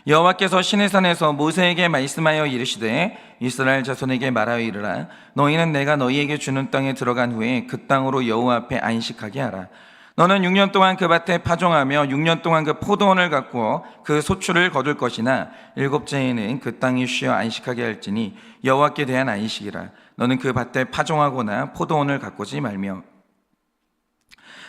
여호와께서 시내산에서 모세에게 말씀하여 이르시되 이스라엘 자손에게 말하여 이르라. 너희는 내가 너희에게 주는 땅에 들어간 후에 그 땅으로 여호와 앞에 안식하게 하라. 너는 6년 동안 그 밭에 파종하며 6년 동안 그 포도원을 가꾸어 그 소출을 거둘 것이나 일곱째에는 그 땅이 쉬어 안식하게 할지니 여호와께 대한 안식이라. 너는 그 밭에 파종하거나 포도원을 가꾸지 말며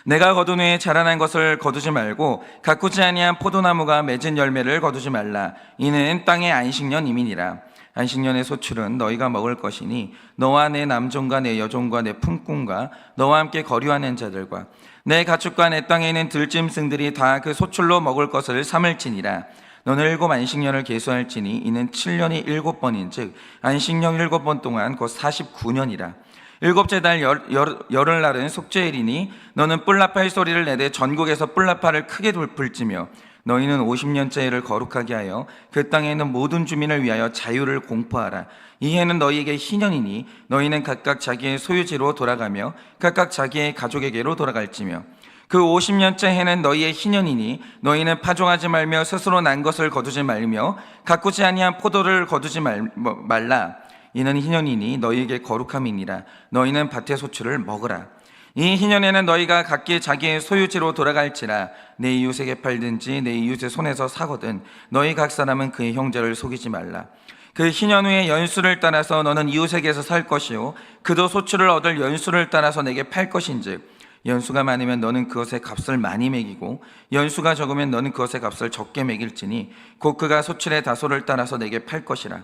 내가 거둔 후에 자라난 것을 거두지 말고 가꾸지 아니한 포도나무가 맺은 열매를 거두지 말라. 이는 땅의 안식년임이니라. 안식년의 소출은 너희가 먹을 것이니 너와 내 남종과 내 여종과 내 품꾼과 너와 함께 거류하는 자들과 내 가축과 내 땅에 있는 들짐승들이 다 그 소출로 먹을 것을 삼을지니라. 너는 7 안식년을 계수할지니 이는 7년이 7번인즉 안식년 7번 동안 곧 49년이라. 일곱째 달 열흘날은 속죄일이니 너는 뿔나팔 소리를 내되 전국에서 뿔나팔을 크게 불지며 너희는 50년째 해를 거룩하게 하여 그 땅에 있는 모든 주민을 위하여 자유를 공포하라. 이 해는 너희에게 희년이니 너희는 각각 자기의 소유지로 돌아가며 각각 자기의 가족에게로 돌아갈지며 그 50년째 해는 너희의 희년이니 너희는 파종하지 말며 스스로 난 것을 거두지 말며 가꾸지 아니한 포도를 거두지 말라. 이는 희년이니 너희에게 거룩함이니라. 너희는 밭의 소출을 먹으라. 이 희년에는 너희가 각기 자기의 소유지로 돌아갈지라. 내 이웃에게 팔든지 내 이웃의 손에서 사거든 너희 각 사람은 그의 형제를 속이지 말라. 그 희년 후에 연수를 따라서 너는 이웃에게서 살 것이요 그도 소출을 얻을 연수를 따라서 내게 팔 것인즉 연수가 많으면 너는 그것의 값을 많이 매기고 연수가 적으면 너는 그것의 값을 적게 매길지니 곧 그가 소출의 다소를 따라서 내게 팔 것이라.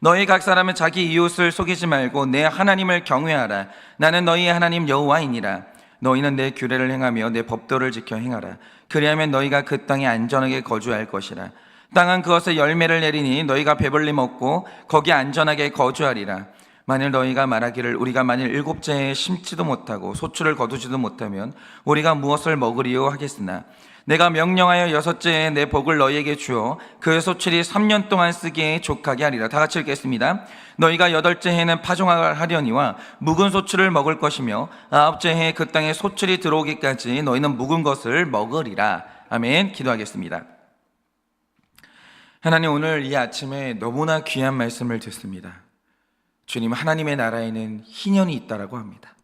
너희 각 사람은 자기 이웃을 속이지 말고 내 하나님을 경외하라. 나는 너희의 하나님 여호와이니라. 너희는 내 규례를 행하며 내 법도를 지켜 행하라. 그리하면 너희가 그 땅에 안전하게 거주할 것이라. 땅은 그것의 열매를 내리니 너희가 배불리 먹고 거기 안전하게 거주하리라. 만일 너희가 말하기를 우리가 만일 7째 해에 심지도 못하고 소출을 거두지도 못하면 우리가 무엇을 먹으리요 하겠으나 내가 명령하여 6째 해에 내 복을 너희에게 주어 그 소출이 3년 동안 쓰기에 족하게 하리라. 다 같이 읽겠습니다. 너희가 8째 해에는 파종하려니와 묵은 소출을 먹을 것이며 9째 해에 그 땅에 소출이 들어오기까지 너희는 묵은 것을 먹으리라. 아멘. 기도하겠습니다. 하나님, 오늘 이 아침에 너무나 귀한 말씀을 듣습니다. 주님, 하나님의 나라에는 희년이 있다라고 합니다.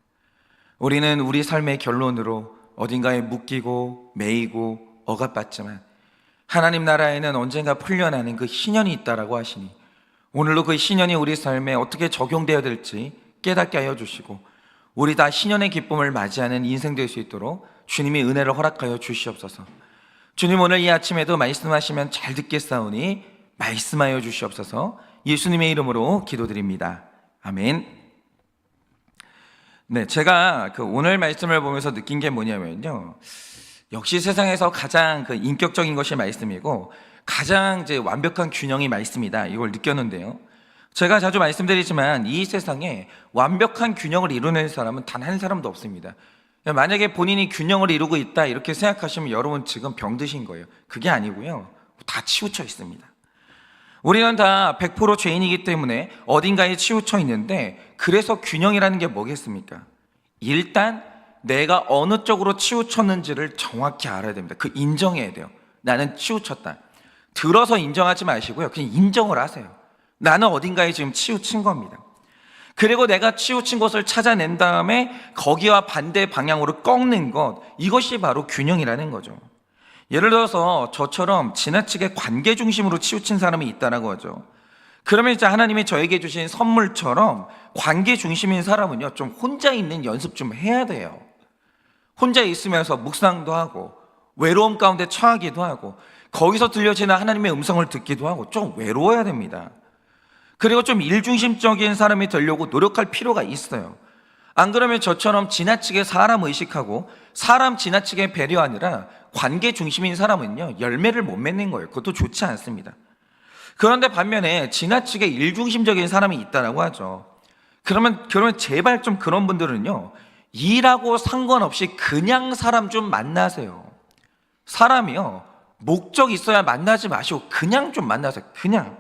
우리는 우리 삶의 결론으로 어딘가에 묶이고 매이고 억압받지만 하나님 나라에는 언젠가 풀려나는 그 희년이 있다라고 하시니 오늘도 그 희년이 우리 삶에 어떻게 적용되어야 될지 깨닫게 하여 주시고 우리 다 희년의 기쁨을 맞이하는 인생 될 수 있도록 주님이 은혜를 허락하여 주시옵소서. 주님, 오늘 이 아침에도 말씀하시면 잘 듣겠사오니 말씀하여 주시옵소서. 예수님의 이름으로 기도드립니다. 아멘. 네, 제가 오늘 말씀을 보면서 느낀 게 뭐냐면요, 역시 세상에서 가장 인격적인 것이 말씀이고 가장 이제 완벽한 균형이 말씀이다, 이걸 느꼈는데요. 제가 자주 말씀드리지만 이 세상에 완벽한 균형을 이루는 사람은 단 한 사람도 없습니다. 만약에 본인이 균형을 이루고 있다 이렇게 생각하시면 여러분 지금 병드신 거예요. 그게 아니고요, 다 치우쳐 있습니다. 우리는 다 100% 죄인이기 때문에 어딘가에 치우쳐 있는데, 그래서 균형이라는 게 뭐겠습니까? 일단 내가 어느 쪽으로 치우쳤는지를 정확히 알아야 됩니다. 그 인정해야 돼요. 나는 치우쳤다. 들어서 인정하지 마시고요, 그냥 인정을 하세요. 나는 어딘가에 지금 치우친 겁니다. 그리고 내가 치우친 것을 찾아낸 다음에 거기와 반대 방향으로 꺾는 것, 이것이 바로 균형이라는 거죠. 예를 들어서 저처럼 지나치게 관계 중심으로 치우친 사람이 있다라고 하죠. 그러면 이제 하나님이 저에게 주신 선물처럼 관계 중심인 사람은요, 좀 혼자 있는 연습 좀 해야 돼요. 혼자 있으면서 묵상도 하고 외로움 가운데 처하기도 하고 거기서 들려지는 하나님의 음성을 듣기도 하고 좀 외로워야 됩니다. 그리고 좀 일중심적인 사람이 되려고 노력할 필요가 있어요. 안 그러면 저처럼 지나치게 사람 의식하고 사람 지나치게 배려하느라 관계 중심인 사람은요, 열매를 못 맺는 거예요. 그것도 좋지 않습니다. 그런데 반면에 지나치게 일중심적인 사람이 있다라고 하죠. 그러면 제발 좀 그런 분들은요, 일하고 상관없이 그냥 사람 좀 만나세요. 사람이요, 목적 있어야 만나지 마시고 그냥 좀 만나세요. 그냥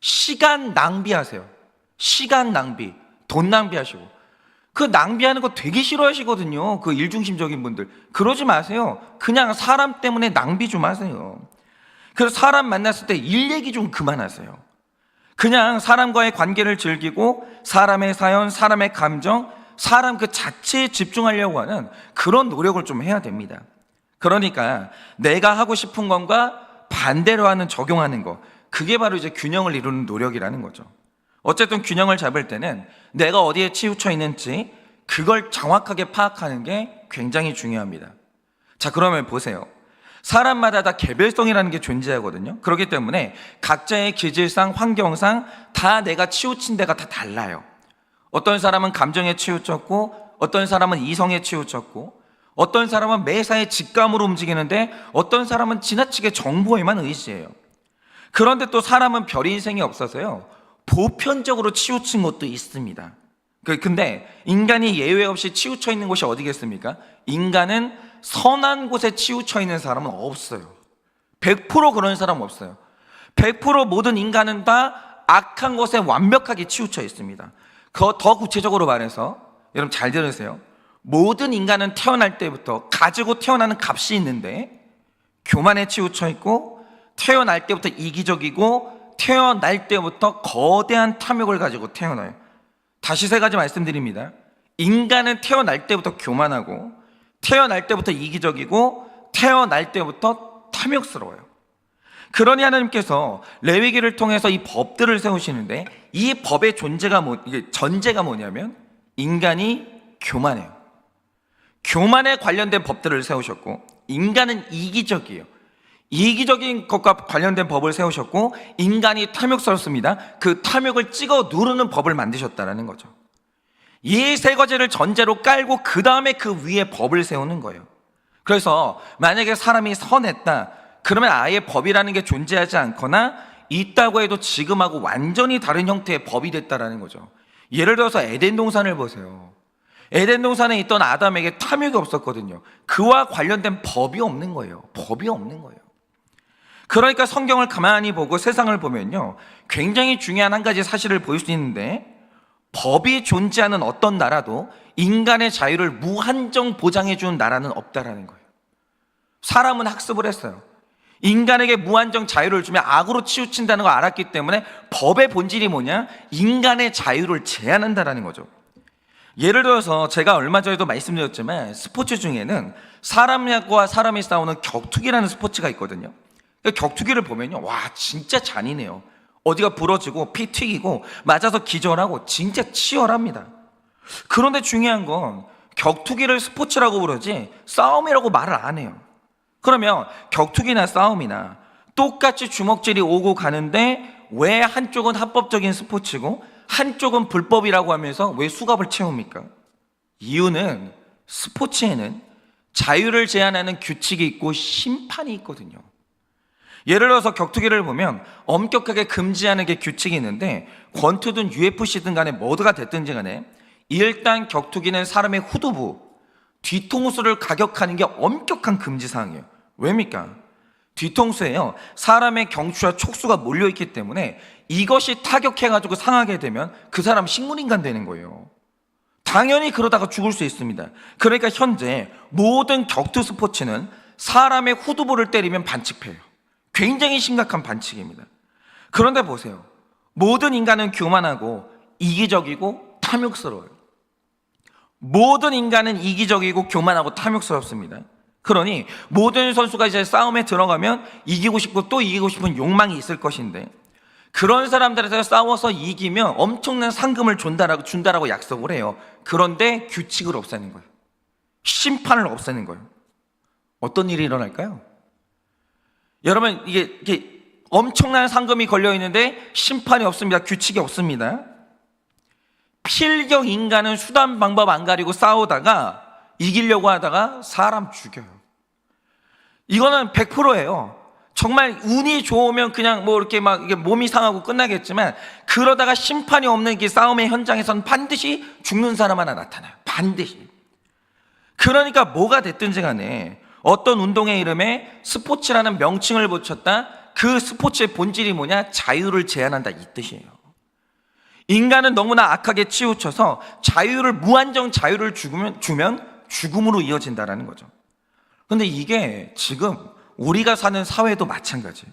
시간 낭비하세요. 시간 낭비, 돈 낭비하시고 그 낭비하는 거 되게 싫어하시거든요. 그 일중심적인 분들, 그러지 마세요. 그냥 사람 때문에 낭비 좀 하세요. 그래서 사람 만났을 때 일 얘기 좀 그만하세요. 그냥 사람과의 관계를 즐기고 사람의 사연, 사람의 감정, 사람 그 자체에 집중하려고 하는 그런 노력을 좀 해야 됩니다. 그러니까 내가 하고 싶은 것과 반대로 하는 적용하는 거, 그게 바로 이제 균형을 이루는 노력이라는 거죠. 어쨌든 균형을 잡을 때는 내가 어디에 치우쳐 있는지 그걸 정확하게 파악하는 게 굉장히 중요합니다. 자, 그러면 보세요. 사람마다 다 개별성이라는 게 존재하거든요. 그렇기 때문에 각자의 기질상, 환경상 다 내가 치우친 데가 다 달라요. 어떤 사람은 감정에 치우쳤고, 어떤 사람은 이성에 치우쳤고, 어떤 사람은 매사에 직감으로 움직이는데, 어떤 사람은 지나치게 정보에만 의지해요. 그런데 또 사람은 별 인생이 없어서요, 보편적으로 치우친 것도 있습니다. 근데 인간이 예외 없이 치우쳐 있는 곳이 어디겠습니까? 인간은 선한 곳에 치우쳐 있는 사람은 없어요. 100% 그런 사람 없어요. 100% 모든 인간은 다 악한 것에 완벽하게 치우쳐 있습니다. 더 구체적으로 말해서 여러분 잘 들으세요. 모든 인간은 태어날 때부터 가지고 태어나는 값이 있는데 교만에 치우쳐 있고, 태어날 때부터 이기적이고, 태어날 때부터 거대한 탐욕을 가지고 태어나요. 다시 세 가지 말씀드립니다. 인간은 태어날 때부터 교만하고, 태어날 때부터 이기적이고, 태어날 때부터 탐욕스러워요. 그러니 하나님께서 레위기를 통해서 이 법들을 세우시는데, 이 법의 이게 전제가 뭐냐면 인간이 교만해요. 교만에 관련된 법들을 세우셨고, 인간은 이기적이에요. 이기적인 것과 관련된 법을 세우셨고, 인간이 탐욕스럽습니다. 그 탐욕을 찍어 누르는 법을 만드셨다는 거죠. 이 세 가지를 전제로 깔고 그 다음에 그 위에 법을 세우는 거예요. 그래서 만약에 사람이 선했다, 그러면 아예 법이라는 게 존재하지 않거나 있다고 해도 지금하고 완전히 다른 형태의 법이 됐다라는 거죠. 예를 들어서 에덴 동산을 보세요. 에덴 동산에 있던 아담에게 탐욕이 없었거든요. 그와 관련된 법이 없는 거예요. 법이 없는 거예요. 그러니까 성경을 가만히 보고 세상을 보면요, 굉장히 중요한 한 가지 사실을 볼 수 있는데, 법이 존재하는 어떤 나라도 인간의 자유를 무한정 보장해 주는 나라는 없다라는 거예요. 사람은 학습을 했어요. 인간에게 무한정 자유를 주면 악으로 치우친다는 걸 알았기 때문에 법의 본질이 뭐냐? 인간의 자유를 제한한다라는 거죠. 예를 들어서 제가 얼마 전에도 말씀드렸지만 스포츠 중에는 사람과 사람이 싸우는 격투기라는 스포츠가 있거든요. 격투기를 보면요, 와 진짜 잔인해요. 어디가 부러지고 피 튀기고 맞아서 기절하고 진짜 치열합니다. 그런데 중요한 건 격투기를 스포츠라고 부르지 싸움이라고 말을 안 해요. 그러면 격투기나 싸움이나 똑같이 주먹질이 오고 가는데 왜 한쪽은 합법적인 스포츠고 한쪽은 불법이라고 하면서 왜 수갑을 채웁니까? 이유는 스포츠에는 자유를 제한하는 규칙이 있고 심판이 있거든요. 예를 들어서 격투기를 보면 엄격하게 금지하는 게 규칙이 있는데, 권투든 UFC든 간에 뭐가 됐든지 간에 일단 격투기는 사람의 후두부, 뒤통수를 가격하는 게 엄격한 금지사항이에요. 왜입니까? 뒤통수에요, 사람의 경추와 촉수가 몰려있기 때문에 이것이 타격해가지고 상하게 되면 그 사람 식물인간 되는 거예요. 당연히 그러다가 죽을 수 있습니다. 그러니까 현재 모든 격투 스포츠는 사람의 후두부를 때리면 반칙패예요. 굉장히 심각한 반칙입니다. 그런데 보세요. 모든 인간은 교만하고 이기적이고 탐욕스러워요. 모든 인간은 이기적이고 교만하고 탐욕스럽습니다. 그러니 모든 선수가 이제 싸움에 들어가면 이기고 싶고 또 이기고 싶은 욕망이 있을 것인데, 그런 사람들한테 싸워서 이기면 엄청난 상금을 준다라고 약속을 해요. 그런데 규칙을 없애는 거예요. 심판을 없애는 거예요. 어떤 일이 일어날까요? 여러분, 이게 엄청난 상금이 걸려 있는데 심판이 없습니다. 규칙이 없습니다. 필경 인간은 수단 방법 안 가리고 싸우다가 이기려고 하다가 사람 죽여요. 이거는 100%예요. 정말 운이 좋으면 그냥 뭐 이렇게 막 이게 몸이 상하고 끝나겠지만, 그러다가 심판이 없는 이 싸움의 현장에서는 반드시 죽는 사람 하나 나타나요. 반드시. 그러니까 뭐가 됐든지 간에 어떤 운동의 이름에 스포츠라는 명칭을 붙였다. 그 스포츠의 본질이 뭐냐? 자유를 제한한다, 이 뜻이에요. 인간은 너무나 악하게 치우쳐서 무한정 자유를 주면 죽음으로 이어진다라는 거죠. 근데 이게 지금 우리가 사는 사회도 마찬가지예요.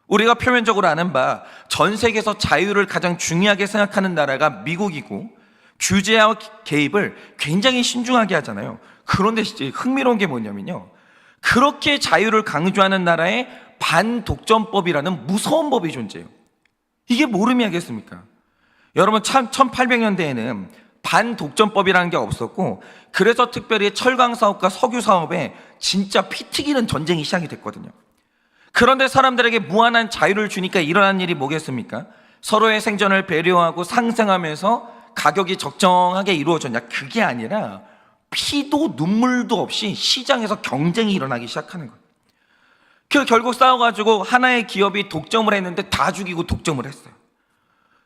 우리가 표면적으로 아는 바 전 세계에서 자유를 가장 중요하게 생각하는 나라가 미국이고 규제와 개입을 굉장히 신중하게 하잖아요. 그런데 진짜 흥미로운 게 뭐냐면요, 그렇게 자유를 강조하는 나라에 반독점법이라는 무서운 법이 존재해요. 이게 모름이 하겠습니까? 여러분, 1800년대에는 반독점법이라는 게 없었고, 그래서 특별히 철강 사업과 석유 사업에 진짜 피 튀기는 전쟁이 시작이 됐거든요. 그런데 사람들에게 무한한 자유를 주니까 일어난 일이 뭐겠습니까? 서로의 생존을 배려하고 상생하면서 가격이 적정하게 이루어졌냐? 그게 아니라 피도 눈물도 없이 시장에서 경쟁이 일어나기 시작하는 거예요. 그 결국 싸워가지고 하나의 기업이 독점을 했는데 다 죽이고 독점을 했어요.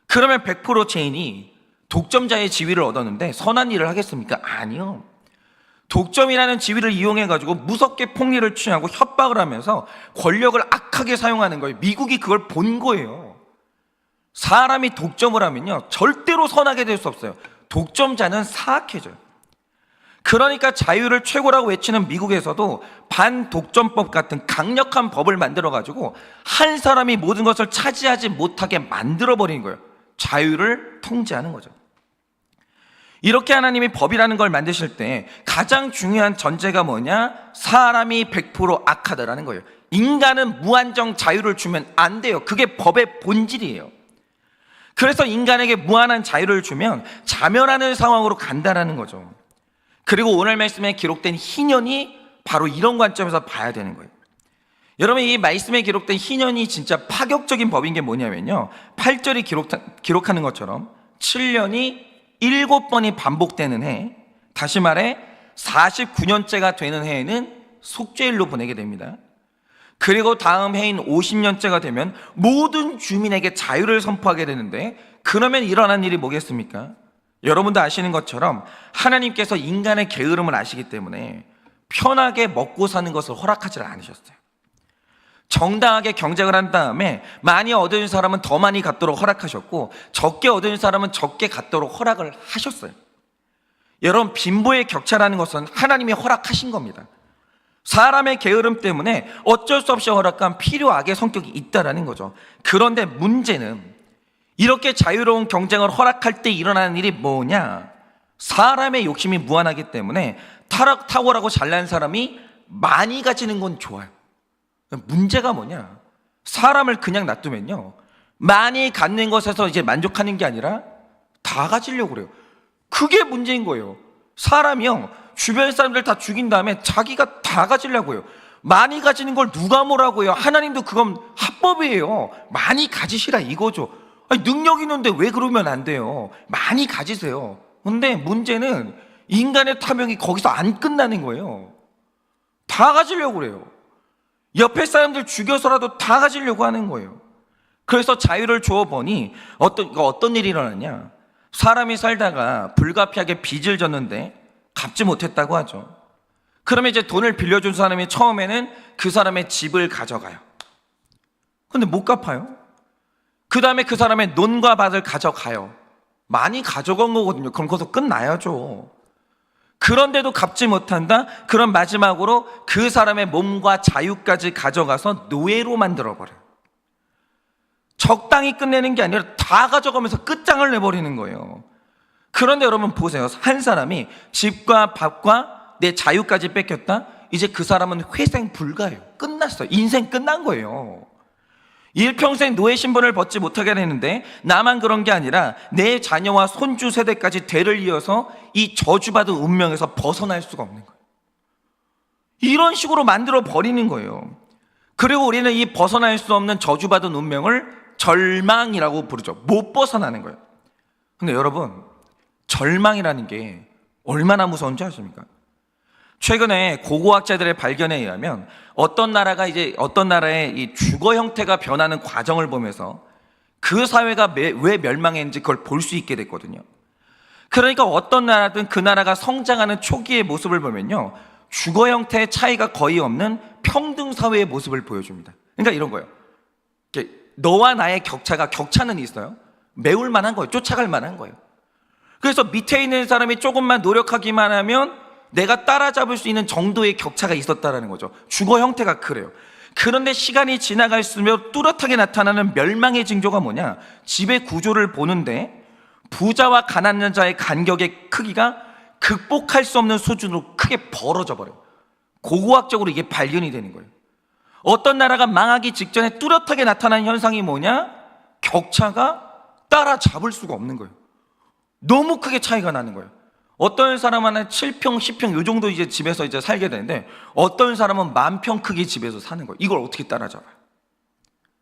그러면 100% 체인이 독점자의 지위를 얻었는데 선한 일을 하겠습니까? 아니요. 독점이라는 지위를 이용해가지고 무섭게 폭리를 취하고 협박을 하면서 권력을 악하게 사용하는 거예요. 미국이 그걸 본 거예요. 사람이 독점을 하면요, 절대로 선하게 될 수 없어요. 독점자는 사악해져요. 그러니까 자유를 최고라고 외치는 미국에서도 반독점법 같은 강력한 법을 만들어가지고 한 사람이 모든 것을 차지하지 못하게 만들어버린 거예요. 자유를 통제하는 거죠. 이렇게 하나님이 법이라는 걸 만드실 때 가장 중요한 전제가 뭐냐? 사람이 100% 악하다라는 거예요. 인간은 무한정 자유를 주면 안 돼요. 그게 법의 본질이에요. 그래서 인간에게 무한한 자유를 주면 자멸하는 상황으로 간다라는 거죠. 그리고 오늘 말씀에 기록된 희년이 바로 이런 관점에서 봐야 되는 거예요. 여러분, 이 말씀에 기록된 희년이 진짜 파격적인 법인 게 뭐냐면요, 8절이 기록하는 것처럼 7년이 7번이 반복되는 해, 다시 말해 49년째가 되는 해에는 속죄일로 보내게 됩니다. 그리고 다음 해인 50년째가 되면 모든 주민에게 자유를 선포하게 되는데, 그러면 일어난 일이 뭐겠습니까? 여러분도 아시는 것처럼 하나님께서 인간의 게으름을 아시기 때문에 편하게 먹고 사는 것을 허락하지 않으셨어요. 정당하게 경쟁을 한 다음에 많이 얻은 사람은 더 많이 갖도록 허락하셨고, 적게 얻은 사람은 적게 갖도록 허락을 하셨어요. 여러분, 빈부의 격차라는 것은 하나님이 허락하신 겁니다. 사람의 게으름 때문에 어쩔 수 없이 허락한 필요악의 성격이 있다라는 거죠. 그런데 문제는 이렇게 자유로운 경쟁을 허락할 때 일어나는 일이 뭐냐? 사람의 욕심이 무한하기 때문에 탁월하고 잘난 사람이 많이 가지는 건 좋아요. 문제가 뭐냐? 사람을 그냥 놔두면요, 많이 갖는 것에서 이제 만족하는 게 아니라 다 가지려고 그래요. 그게 문제인 거예요. 사람이요, 주변 사람들 다 죽인 다음에 자기가 다 가지려고 해요. 많이 가지는 걸 누가 뭐라고 해요? 하나님도 그건 합법이에요. 많이 가지시라 이거죠. 아니, 능력 있는데 왜 그러면 안 돼요? 많이 가지세요. 근데 문제는 인간의 탐욕이 거기서 안 끝나는 거예요. 다 가지려고 그래요. 옆에 사람들 죽여서라도 다 가지려고 하는 거예요. 그래서 자유를 주어보니 어떤 일이 일어났냐? 사람이 살다가 불가피하게 빚을 졌는데 갚지 못했다고 하죠. 그러면 이제 돈을 빌려준 사람이 처음에는 그 사람의 집을 가져가요. 근데 못 갚아요. 그 다음에 그 사람의 논과 밭을 가져가요. 많이 가져간 거거든요. 그럼 거기서 끝나야죠. 그런데도 갚지 못한다? 그럼 마지막으로 그 사람의 몸과 자유까지 가져가서 노예로 만들어버려요. 적당히 끝내는 게 아니라 다 가져가면서 끝장을 내버리는 거예요. 그런데 여러분 보세요. 한 사람이 집과 밭과 내 자유까지 뺏겼다? 이제 그 사람은 회생 불가예요. 끝났어요. 인생 끝난 거예요. 일평생 노예 신분을 벗지 못하게 되는데, 나만 그런 게 아니라 내 자녀와 손주 세대까지 대를 이어서 이 저주받은 운명에서 벗어날 수가 없는 거예요. 이런 식으로 만들어 버리는 거예요. 그리고 우리는 이 벗어날 수 없는 저주받은 운명을 절망이라고 부르죠. 못 벗어나는 거예요. 근데 여러분, 절망이라는 게 얼마나 무서운지 아십니까? 최근에 고고학자들의 발견에 의하면 어떤 나라의 이 주거 형태가 변하는 과정을 보면서 그 사회가 왜 멸망했는지 그걸 볼 수 있게 됐거든요. 그러니까 어떤 나라든 그 나라가 성장하는 초기의 모습을 보면요, 주거 형태의 차이가 거의 없는 평등 사회의 모습을 보여줍니다. 그러니까 이런 거예요. 너와 나의 격차는 있어요. 메울 만한 거예요. 쫓아갈 만한 거예요. 그래서 밑에 있는 사람이 조금만 노력하기만 하면 내가 따라잡을 수 있는 정도의 격차가 있었다라는 거죠. 주거 형태가 그래요. 그런데 시간이 지나갈수록 뚜렷하게 나타나는 멸망의 징조가 뭐냐? 지배 구조를 보는데 부자와 가난한 자의 간격의 크기가 극복할 수 없는 수준으로 크게 벌어져 버려요. 고고학적으로 이게 발견이 되는 거예요. 어떤 나라가 망하기 직전에 뚜렷하게 나타나는 현상이 뭐냐? 격차가 따라잡을 수가 없는 거예요. 너무 크게 차이가 나는 거예요. 어떤 사람은 7평, 10평 요 정도 이제 집에서 이제 살게 되는데 어떤 사람은 10,000평 크기 집에서 사는 거예요. 이걸 어떻게 따라잡아요?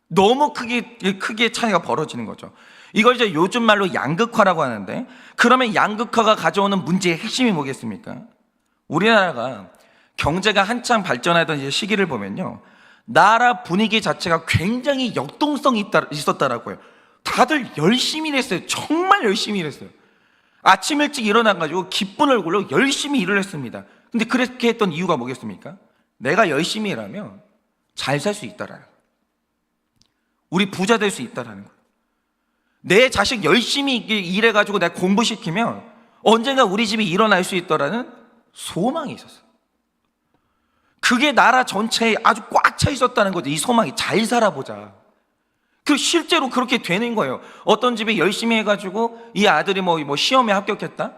너무 크게 차이가 벌어지는 거죠. 이걸 이제 요즘 말로 양극화라고 하는데, 그러면 양극화가 가져오는 문제의 핵심이 뭐겠습니까? 우리나라가 경제가 한창 발전하던 이제 시기를 보면요, 나라 분위기 자체가 굉장히 역동성이 있었다라고 해요. 다들 열심히 일했어요. 정말 열심히 일했어요. 아침 일찍 일어나가지고 기쁜 얼굴로 열심히 일을 했습니다. 근데 그렇게 했던 이유가 뭐겠습니까? 내가 열심히 일하면 잘 살 수 있다라는 거예요. 우리 부자 될 수 있다라는 거예요. 내 자식 열심히 일해가지고 내가 공부시키면 언젠가 우리 집이 일어날 수 있더라는 소망이 있었어요. 그게 나라 전체에 아주 꽉 차 있었다는 거죠. 이 소망이. 잘 살아보자. 그 실제로 그렇게 되는 거예요. 어떤 집이 열심히 해가지고 이 아들이 뭐 시험에 합격했다?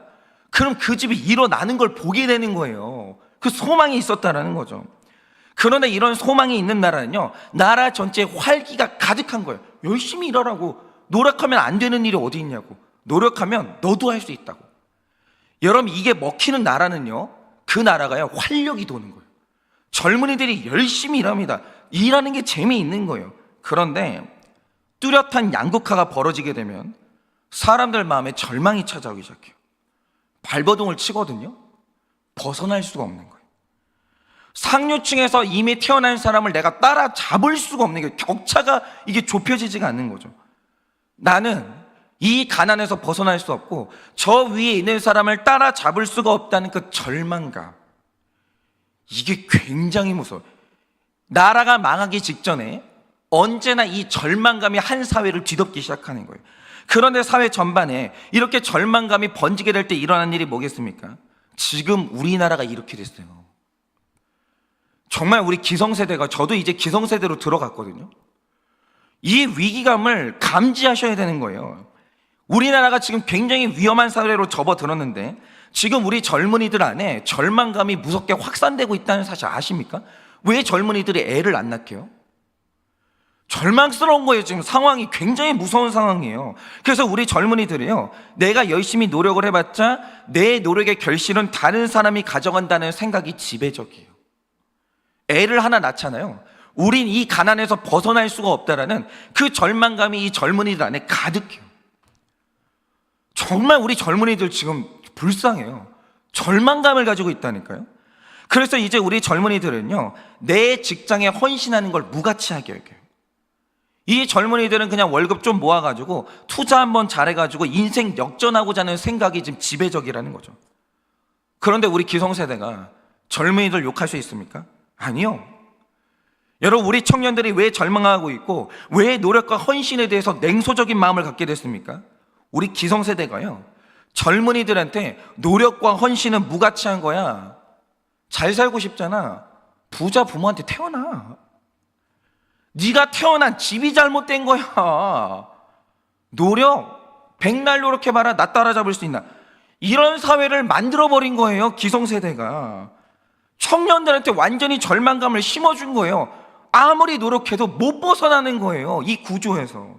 그럼 그 집이 일어나는 걸 보게 되는 거예요. 그 소망이 있었다라는 거죠. 그런데 이런 소망이 있는 나라는요, 나라 전체에 활기가 가득한 거예요. 열심히 일하라고. 노력하면 안 되는 일이 어디 있냐고. 노력하면 너도 할 수 있다고. 여러분, 이게 먹히는 나라는요, 그 나라가요, 활력이 도는 거예요. 젊은이들이 열심히 일합니다. 일하는 게 재미있는 거예요. 그런데 뚜렷한 양극화가 벌어지게 되면 사람들 마음에 절망이 찾아오기 시작해요. 발버둥을 치거든요. 벗어날 수가 없는 거예요. 상류층에서 이미 태어난 사람을 내가 따라잡을 수가 없는 거예요. 격차가 이게 좁혀지지가 않는 거죠. 나는 이 가난에서 벗어날 수 없고 저 위에 있는 사람을 따라잡을 수가 없다는 그 절망감, 이게 굉장히 무서워요. 나라가 망하기 직전에 언제나 이 절망감이 한 사회를 뒤덮기 시작하는 거예요. 그런데 사회 전반에 이렇게 절망감이 번지게 될 때 일어난 일이 뭐겠습니까? 지금 우리나라가 이렇게 됐어요. 정말 우리 기성세대가, 저도 이제 기성세대로 들어갔거든요. 이 위기감을 감지하셔야 되는 거예요. 우리나라가 지금 굉장히 위험한 사회로 접어들었는데 지금 우리 젊은이들 안에 절망감이 무섭게 확산되고 있다는 사실 아십니까? 왜 젊은이들이 애를 안 낳게요? 절망스러운 거예요. 지금 상황이 굉장히 무서운 상황이에요. 그래서 우리 젊은이들이요, 내가 열심히 노력을 해봤자 내 노력의 결실은 다른 사람이 가져간다는 생각이 지배적이에요. 애를 하나 낳잖아요. 우린 이 가난에서 벗어날 수가 없다라는 그 절망감이 이 젊은이들 안에 가득해요. 정말 우리 젊은이들 지금 불쌍해요. 절망감을 가지고 있다니까요. 그래서 이제 우리 젊은이들은요, 내 직장에 헌신하는 걸 무가치하게 여겨요. 이 젊은이들은 그냥 월급 좀 모아가지고 투자 한번 잘해가지고 인생 역전하고자 하는 생각이 지금 지배적이라는 거죠. 그런데 우리 기성세대가 젊은이들 욕할 수 있습니까? 아니요. 여러분, 우리 청년들이 왜 절망하고 있고 왜 노력과 헌신에 대해서 냉소적인 마음을 갖게 됐습니까? 우리 기성세대가요, 젊은이들한테 노력과 헌신은 무가치한 거야. 잘 살고 싶잖아. 부자 부모한테 태어나. 네가 태어난 집이 잘못된 거야. 노력, 백날 노력해봐라. 나 따라잡을 수 있나? 이런 사회를 만들어버린 거예요, 기성세대가. 청년들한테 완전히 절망감을 심어준 거예요. 아무리 노력해도 못 벗어나는 거예요, 이 구조에서.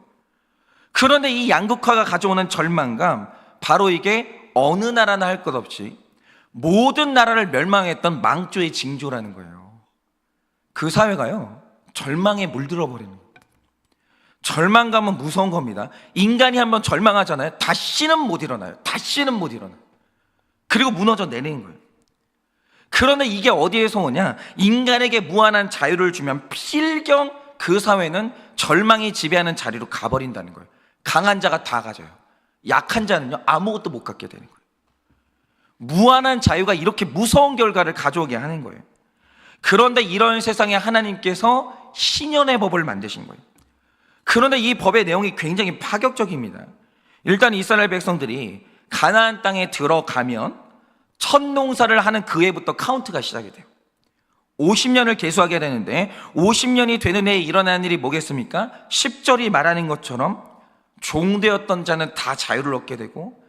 그런데 이 양극화가 가져오는 절망감, 바로 이게 어느 나라나 할 것 없이 모든 나라를 멸망했던 망조의 징조라는 거예요. 그 사회가요, 절망에 물들어 버리는 거예요. 절망감은 무서운 겁니다. 인간이 한번 절망하잖아요. 다시는 못 일어나요. 다시는 못 일어나요. 그리고 무너져 내리는 거예요. 그런데 이게 어디에서 오냐? 인간에게 무한한 자유를 주면 필경 그 사회는 절망이 지배하는 자리로 가버린다는 거예요. 강한 자가 다 가져요. 약한 자는요, 아무것도 못 갖게 되는 거예요. 무한한 자유가 이렇게 무서운 결과를 가져오게 하는 거예요. 그런데 이런 세상에 하나님께서 신년의 법을 만드신 거예요. 그런데 이 법의 내용이 굉장히 파격적입니다. 일단 이스라엘 백성들이 가나안 땅에 들어가면 첫 농사를 하는 그 해부터 카운트가 시작이 돼요. 50년을 계수하게 되는데 50년이 되는 해에 일어나는 일이 뭐겠습니까? 10절이 말하는 것처럼 종되었던 자는 다 자유를 얻게 되고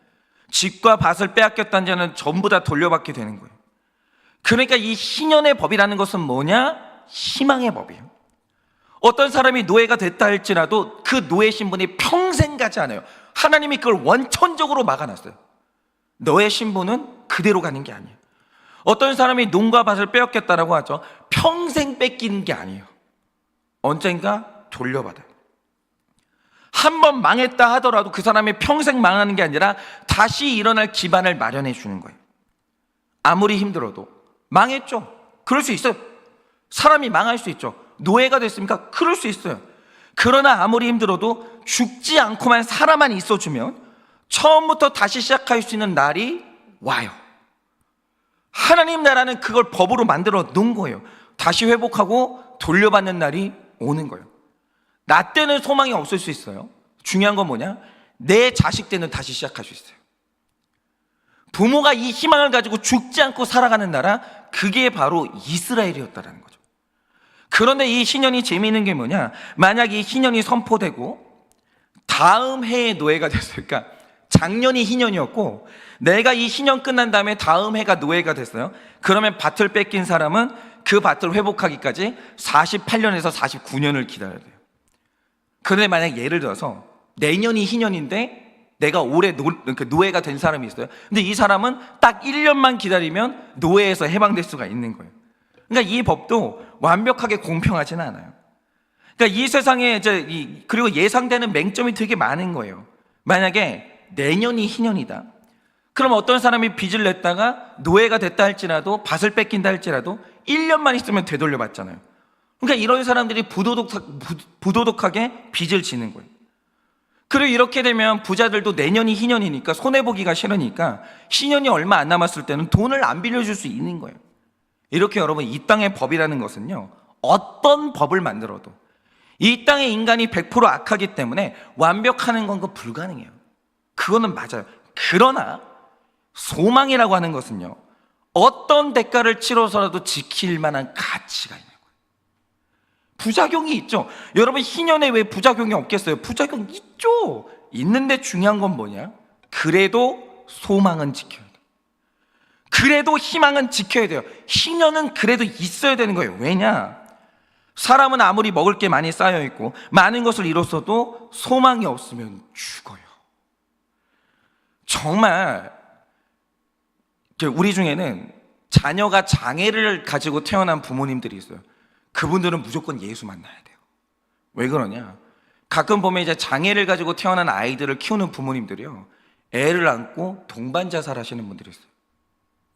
집과 밭을 빼앗겼던 자는 전부 다 돌려받게 되는 거예요. 그러니까 이 희년의 법이라는 것은 뭐냐? 희망의 법이에요. 어떤 사람이 노예가 됐다 할지라도 그 노예 신분이 평생 가지 않아요. 하나님이 그걸 원천적으로 막아놨어요. 너의 신분은 그대로 가는 게 아니에요. 어떤 사람이 농과 밭을 빼앗겼다라고 하죠. 평생 뺏기는 게 아니에요. 언젠가 돌려받아요. 한 번 망했다 하더라도 그 사람이 평생 망하는 게 아니라 다시 일어날 기반을 마련해 주는 거예요. 아무리 힘들어도. 망했죠. 그럴 수 있어요. 사람이 망할 수 있죠. 노예가 됐습니까? 그럴 수 있어요. 그러나 아무리 힘들어도 죽지 않고만 살아만 있어주면 처음부터 다시 시작할 수 있는 날이 와요. 하나님 나라는 그걸 법으로 만들어 놓은 거예요. 다시 회복하고 돌려받는 날이 오는 거예요. 나 때는 소망이 없을 수 있어요. 중요한 건 뭐냐? 내 자식 때는 다시 시작할 수 있어요. 부모가 이 희망을 가지고 죽지 않고 살아가는 나라, 그게 바로 이스라엘이었다라는 거죠. 그런데 이 희년이 재미있는 게 뭐냐? 만약 이 희년이 선포되고 다음 해에 노예가 됐을까? 작년이 희년이었고 내가 이 희년 끝난 다음에 다음 해가 노예가 됐어요. 그러면 밭을 뺏긴 사람은 그 밭을 회복하기까지 48년에서 49년을 기다려야 돼요. 그런데 만약 예를 들어서 내년이 희년인데 내가 올해 노예가 된 사람이 있어요. 근데 이 사람은 딱 1년만 기다리면 노예에서 해방될 수가 있는 거예요. 그러니까 이 법도 완벽하게 공평하지는 않아요. 그러니까 이 세상에 그리고 예상되는 맹점이 되게 많은 거예요. 만약에 내년이 희년이다. 그럼 어떤 사람이 빚을 냈다가 노예가 됐다 할지라도 밭을 뺏긴다 할지라도 1년만 있으면 되돌려받잖아요. 그러니까 이런 사람들이 부도덕하게 빚을 지는 거예요. 그리고 이렇게 되면 부자들도 내년이 희년이니까 손해보기가 싫으니까 희년이 얼마 안 남았을 때는 돈을 안 빌려줄 수 있는 거예요. 이렇게 여러분, 이 땅의 법이라는 것은요, 어떤 법을 만들어도 이 땅의 인간이 100% 악하기 때문에 완벽하는 건 불가능해요. 그거는 맞아요. 그러나 소망이라고 하는 것은요, 어떤 대가를 치러서라도 지킬 만한 가치가 있는 거예요. 부작용이 있죠. 여러분, 희년에 왜 부작용이 없겠어요? 부작용 있죠. 있는데 중요한 건 뭐냐? 그래도 소망은 지켜야 돼요. 그래도 희망은 지켜야 돼요. 희년은 그래도 있어야 되는 거예요. 왜냐? 사람은 아무리 먹을 게 많이 쌓여 있고 많은 것을 이뤘어도 소망이 없으면 죽어요. 정말 우리 중에는 자녀가 장애를 가지고 태어난 부모님들이 있어요. 그분들은 무조건 예수 만나야 돼요. 왜 그러냐? 가끔 보면 이제 장애를 가지고 태어난 아이들을 키우는 부모님들이요, 애를 안고 동반 자살하시는 분들이 있어요.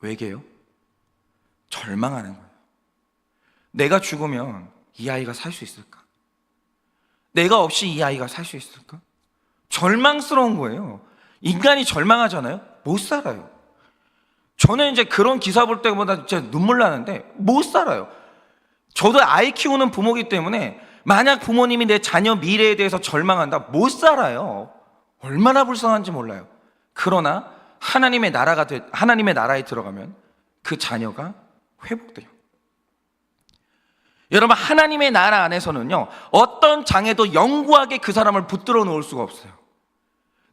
왜게요? 절망하는 거예요. 내가 죽으면 이 아이가 살 수 있을까? 내가 없이 이 아이가 살 수 있을까? 절망스러운 거예요. 인간이 절망하잖아요. 못 살아요. 저는 이제 그런 기사 볼 때보다 진짜 눈물 나는데 못 살아요. 저도 아이 키우는 부모이기 때문에 만약 부모님이 내 자녀 미래에 대해서 절망한다, 못 살아요. 얼마나 불쌍한지 몰라요. 그러나 하나님의 나라에 들어가면 그 자녀가 회복돼요. 여러분, 하나님의 나라 안에서는요, 어떤 장애도 영구하게 그 사람을 붙들어 놓을 수가 없어요.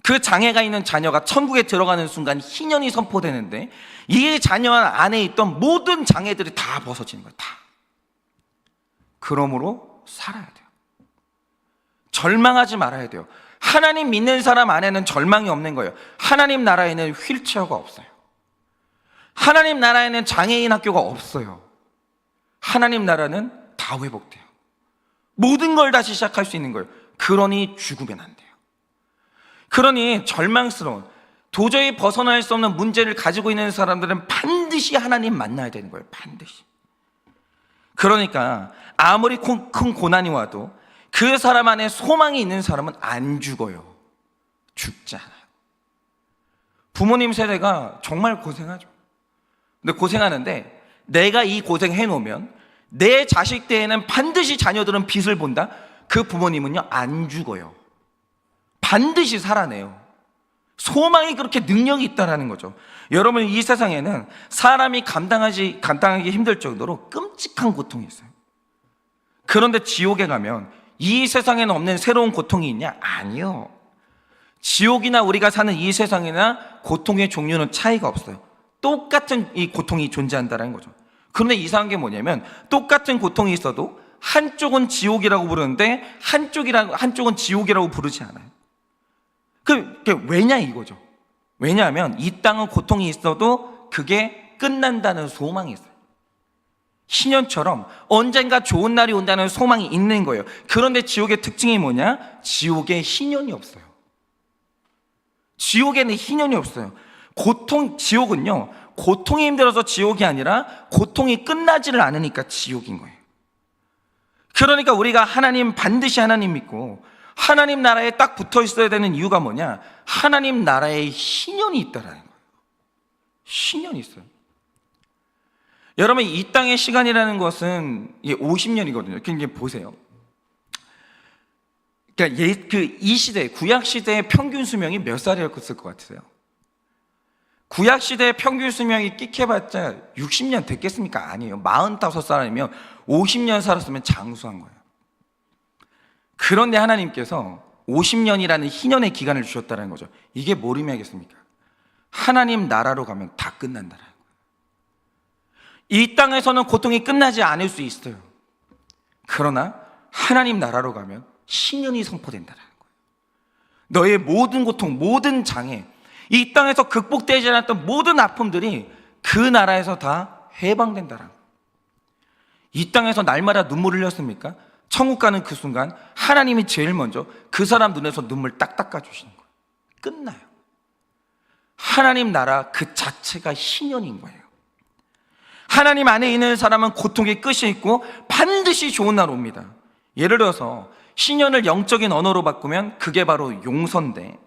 그 장애가 있는 자녀가 천국에 들어가는 순간 희년이 선포되는데 이 자녀 안에 있던 모든 장애들이 다 벗어지는 거예요. 다. 그러므로 살아야 돼요. 절망하지 말아야 돼요. 하나님 믿는 사람 안에는 절망이 없는 거예요. 하나님 나라에는 휠체어가 없어요. 하나님 나라에는 장애인 학교가 없어요. 하나님 나라는 다 회복돼요. 모든 걸 다시 시작할 수 있는 거예요. 그러니 죽으면 안 돼요. 그러니 절망스러운, 도저히 벗어날 수 없는 문제를 가지고 있는 사람들은 반드시 하나님 만나야 되는 거예요. 반드시. 그러니까 아무리 큰 고난이 와도 그 사람 안에 소망이 있는 사람은 안 죽어요. 죽지 않아요. 부모님 세대가 정말 고생하죠. 근데 고생하는데 내가 이 고생 해놓으면 내 자식 때에는 반드시 자녀들은 빚을 본다. 그 부모님은요, 안 죽어요. 반드시 살아내요. 소망이 그렇게 능력이 있다는 거죠. 여러분, 이 세상에는 사람이 감당하기 힘들 정도로 끔찍한 고통이 있어요. 그런데 지옥에 가면 이 세상에는 없는 새로운 고통이 있냐? 아니요. 지옥이나 우리가 사는 이 세상이나 고통의 종류는 차이가 없어요. 똑같은 이 고통이 존재한다는 거죠. 그런데 이상한 게 뭐냐면 똑같은 고통이 있어도 한쪽은 지옥이라고 부르는데 한쪽은 지옥이라고 부르지 않아요. 그게 왜냐 이거죠. 왜냐하면 이 땅은 고통이 있어도 그게 끝난다는 소망이 있어요. 신년처럼 언젠가 좋은 날이 온다는 소망이 있는 거예요. 그런데 지옥의 특징이 뭐냐? 지옥에 희년이 없어요. 지옥에는 희년이 없어요. 지옥은요, 고통이 힘들어서 지옥이 아니라 고통이 끝나지를 않으니까 지옥인 거예요. 그러니까 우리가 반드시 하나님 믿고 하나님 나라에 딱 붙어 있어야 되는 이유가 뭐냐? 하나님 나라에 희년이 있다라는 거예요. 희년이 있어요. 여러분, 이 땅의 시간이라는 것은 50년이거든요. 그러니까 보세요. 그러니까 이 시대, 구약 시대의 평균 수명이 몇 살이었을 것 같으세요? 구약 시대의 평균 수명이 끽해봤자 60년 됐겠습니까? 아니에요. 45살이면 50년 살았으면 장수한 거예요. 그런데 하나님께서 50년이라는 희년의 기간을 주셨다는 거죠. 이게 뭘 의미하겠습니까? 하나님 나라로 가면 다 끝난다는 거예요. 이 땅에서는 고통이 끝나지 않을 수 있어요. 그러나 하나님 나라로 가면 희년이 선포된다는 거예요. 너의 모든 고통, 모든 장애, 이 땅에서 극복되지 않았던 모든 아픔들이 그 나라에서 다 해방된다는 거예요. 이 땅에서 날마다 눈물 흘렸습니까? 천국 가는 그 순간 하나님이 제일 먼저 그 사람 눈에서 눈물 딱 닦아주시는 거예요. 끝나요. 하나님 나라 그 자체가 희년인 거예요. 하나님 안에 있는 사람은 고통의 끝이 있고 반드시 좋은 날 옵니다. 예를 들어서 희년을 영적인 언어로 바꾸면 그게 바로 용서인데,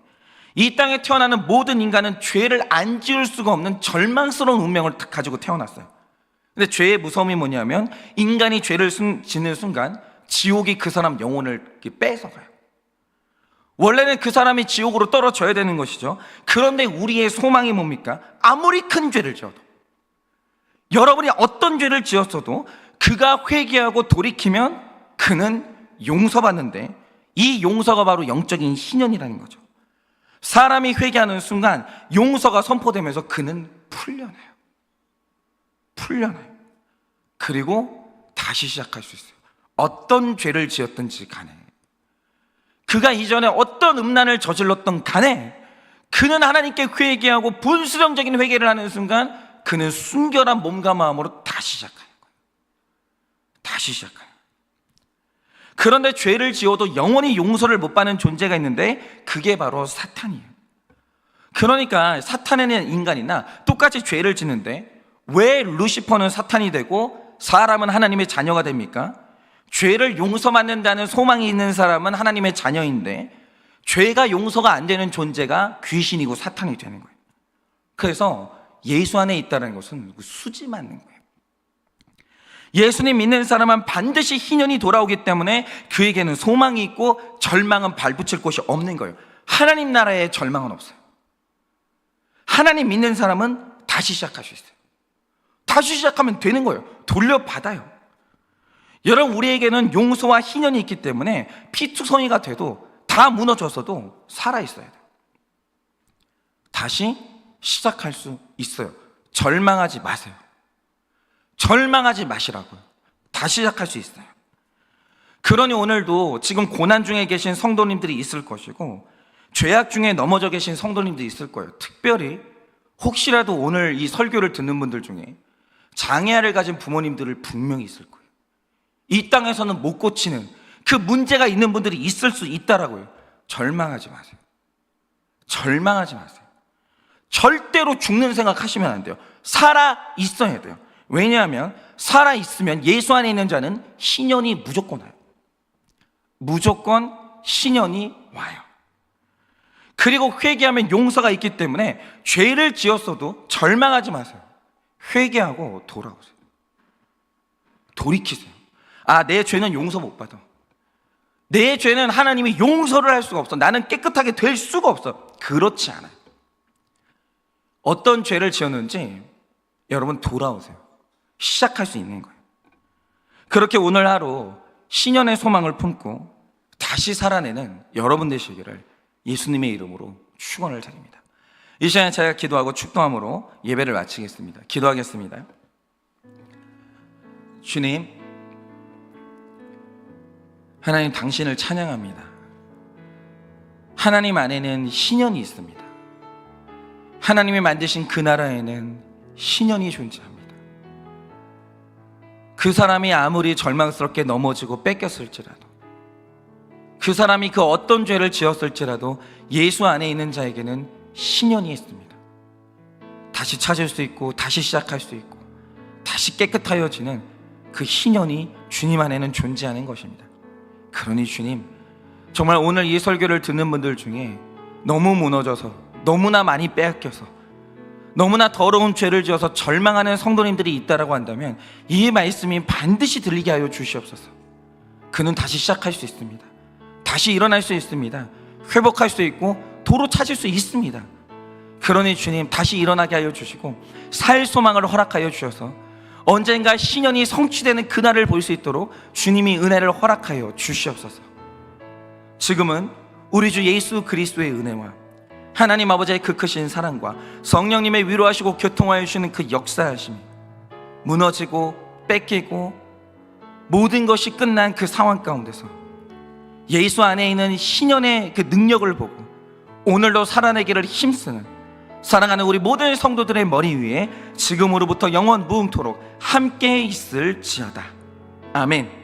이 땅에 태어나는 모든 인간은 죄를 안 지을 수가 없는 절망스러운 운명을 가지고 태어났어요. 근데 죄의 무서움이 뭐냐면 인간이 죄를 짓는 순간 지옥이 그 사람 영혼을 뺏어가요. 원래는 그 사람이 지옥으로 떨어져야 되는 것이죠. 그런데 우리의 소망이 뭡니까? 아무리 큰 죄를 지어도, 여러분이 어떤 죄를 지었어도 그가 회개하고 돌이키면 그는 용서받는데, 이 용서가 바로 영적인 희년이라는 거죠. 사람이 회개하는 순간 용서가 선포되면서 그는 풀려나요. 그리고 다시 시작할 수 있어요. 어떤 죄를 지었든지 간에, 그가 이전에 어떤 음란을 저질렀던 간에 그는 하나님께 회개하고 분수령적인 회개를 하는 순간 그는 순결한 몸과 마음으로 다시 시작하는 거예요. 다시 시작해요. 그런데 죄를 지어도 영원히 용서를 못 받는 존재가 있는데 그게 바로 사탄이에요. 그러니까 사탄에는 인간이나 똑같이 죄를 짓는데 왜 루시퍼는 사탄이 되고 사람은 하나님의 자녀가 됩니까? 죄를 용서받는다는 소망이 있는 사람은 하나님의 자녀인데 죄가 용서가 안 되는 존재가 귀신이고 사탄이 되는 거예요. 그래서 예수 안에 있다는 것은 수지 맞는 거예요. 예수님 믿는 사람은 반드시 희년이 돌아오기 때문에 그에게는 소망이 있고 절망은 발붙일 곳이 없는 거예요. 하나님 나라에 절망은 없어요. 하나님 믿는 사람은 다시 시작할 수 있어요. 다시 시작하면 되는 거예요. 돌려받아요. 여러분, 우리에게는 용서와 희년이 있기 때문에 피투성이가 돼도 다 무너졌어도 살아있어야 돼요. 다시 시작할 수 있어요. 절망하지 마세요. 절망하지 마시라고요. 다시 시작할 수 있어요. 그러니 오늘도 지금 고난 중에 계신 성도님들이 있을 것이고 죄악 중에 넘어져 계신 성도님들이 있을 거예요. 특별히 혹시라도 오늘 이 설교를 듣는 분들 중에 장애아를 가진 부모님들을 분명히 있을 거예요. 이 땅에서는 못 고치는 그 문제가 있는 분들이 있을 수 있다라고요. 절망하지 마세요. 절망하지 마세요. 절대로 죽는 생각 하시면 안 돼요. 살아 있어야 돼요. 왜냐하면 살아 있으면 예수 안에 있는 자는 희년이 무조건 와요. 무조건 희년이 와요. 그리고 회개하면 용서가 있기 때문에 죄를 지었어도 절망하지 마세요. 회개하고 돌아오세요. 돌이키세요. 아, 내 죄는 용서 못 받아. 내 죄는 하나님이 용서를 할 수가 없어. 나는 깨끗하게 될 수가 없어. 그렇지 않아요. 어떤 죄를 지었는지 여러분 돌아오세요. 시작할 수 있는 거예요. 그렇게 오늘 하루 신년의 소망을 품고 다시 살아내는 여러분 되시기를 예수님의 이름으로 축원을 드립니다. 이 시간에 제가 기도하고 축도함으로 예배를 마치겠습니다. 기도하겠습니다. 주님, 하나님 당신을 찬양합니다. 하나님 안에는 신년이 있습니다. 하나님이 만드신 그 나라에는 신년이 존재합니다. 그 사람이 아무리 절망스럽게 넘어지고 뺏겼을지라도, 그 사람이 그 어떤 죄를 지었을지라도 예수 안에 있는 자에게는 신년이 있습니다. 다시 찾을 수 있고 다시 시작할 수 있고 다시 깨끗하여지는 그 신년이 주님 안에는 존재하는 것입니다. 그러니 주님, 정말 오늘 이 설교를 듣는 분들 중에 너무 무너져서, 너무나 많이 빼앗겨서, 너무나 더러운 죄를 지어서 절망하는 성도님들이 있다라고 한다면 이 말씀이 반드시 들리게 하여 주시옵소서. 그는 다시 시작할 수 있습니다. 다시 일어날 수 있습니다. 회복할 수 있고 도로 찾을 수 있습니다. 그러니 주님, 다시 일어나게 하여 주시고 살 소망을 허락하여 주셔서 언젠가 신년이 성취되는 그날을 볼 수 있도록 주님이 은혜를 허락하여 주시옵소서. 지금은 우리 주 예수 그리스도의 은혜와 하나님 아버지의 그 크신 사랑과 성령님의 위로하시고 교통하여 주시는 그 역사하심이 무너지고 뺏기고 모든 것이 끝난 그 상황 가운데서 예수 안에 있는 신년의 그 능력을 보고 오늘도 살아내기를 힘쓰는 사랑하는 우리 모든 성도들의 머리 위에 지금으로부터 영원 무음토록 함께 있을지어다. 아멘.